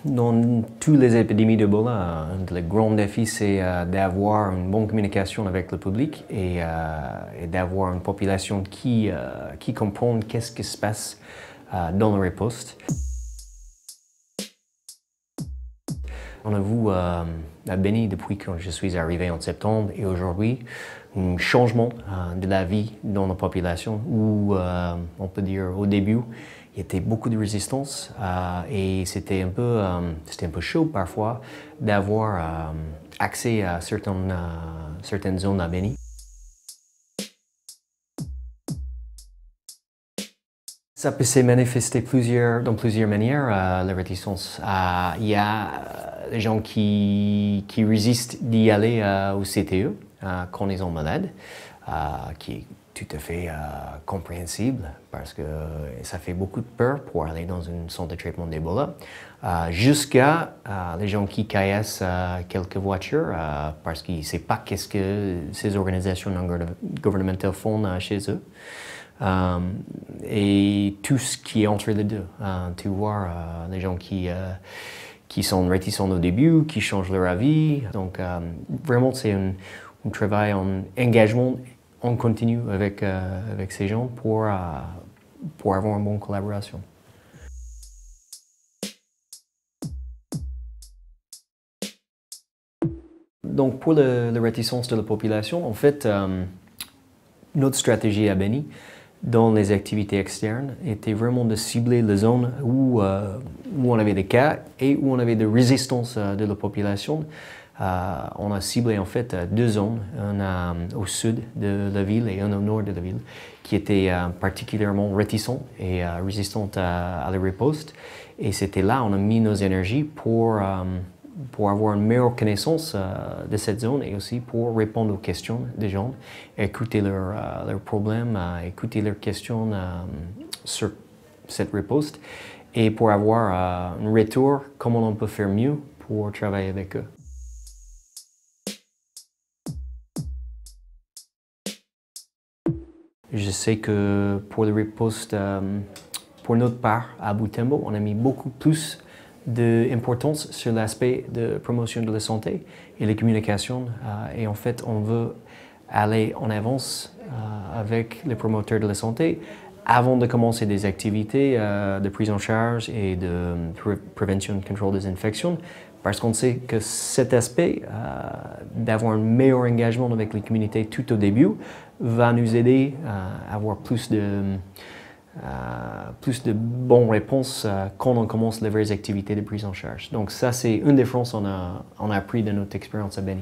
Dans toutes les épidémies d'Ebola, le grand défi, c'est d'avoir une bonne communication avec le public et d'avoir une population qui comprend qu'est-ce qui se passe dans le riposte. On a vu à Beni, depuis que je suis arrivé en septembre et aujourd'hui, un changement de la vie dans la population où, on peut dire, au début, il y avait beaucoup de résistance et c'était un peu chaud parfois d'avoir accès à certaines zones à Beni. Ça peut se manifester dans plusieurs manières, la réticence. Il y a les gens qui résistent d'y aller au CTE quand ils sont malades, qui est tout à fait compréhensible parce que ça fait beaucoup de peur pour aller dans un centre de traitement d'Ebola, jusqu'à les gens qui caillassent quelques voitures parce qu'ils ne savent pas qu'est-ce que ces organisations non gouvernementales font chez eux. Et tout ce qui est entre les deux. Tu vois, les gens qui sont réticents au début, qui changent leur avis. Donc, vraiment, c'est un travail en engagement en continu avec ces gens pour avoir une bonne collaboration. Donc, pour la réticence de la population, en fait, notre stratégie à Beni, dans les activités externes, était vraiment de cibler les zones où on avait des cas et où on avait de résistance de la population. On a ciblé en fait deux zones, une au sud de la ville et une au nord de la ville, qui étaient particulièrement réticents et résistantes à la riposte. Et c'était là on a mis nos énergies pour avoir une meilleure connaissance de cette zone et aussi pour répondre aux questions des gens, écouter leurs problèmes, écouter leurs questions sur cette riposte et pour avoir un retour, comment on peut faire mieux pour travailler avec eux. Je sais que pour le riposte, pour notre part, à Butembo, on a mis beaucoup plus d'importance sur l'aspect de promotion de la santé et la communication. Et en fait, on veut aller en avance avec les promoteurs de la santé avant de commencer des activités de prise en charge et de prévention et contrôle des infections, parce qu'on sait que cet aspect d'avoir un meilleur engagement avec les communautés tout au début va nous aider à avoir plus de bonnes réponses quand on commence les vraies activités de prise en charge. Donc ça, c'est une différence qu'on a appris de notre expérience à Beni.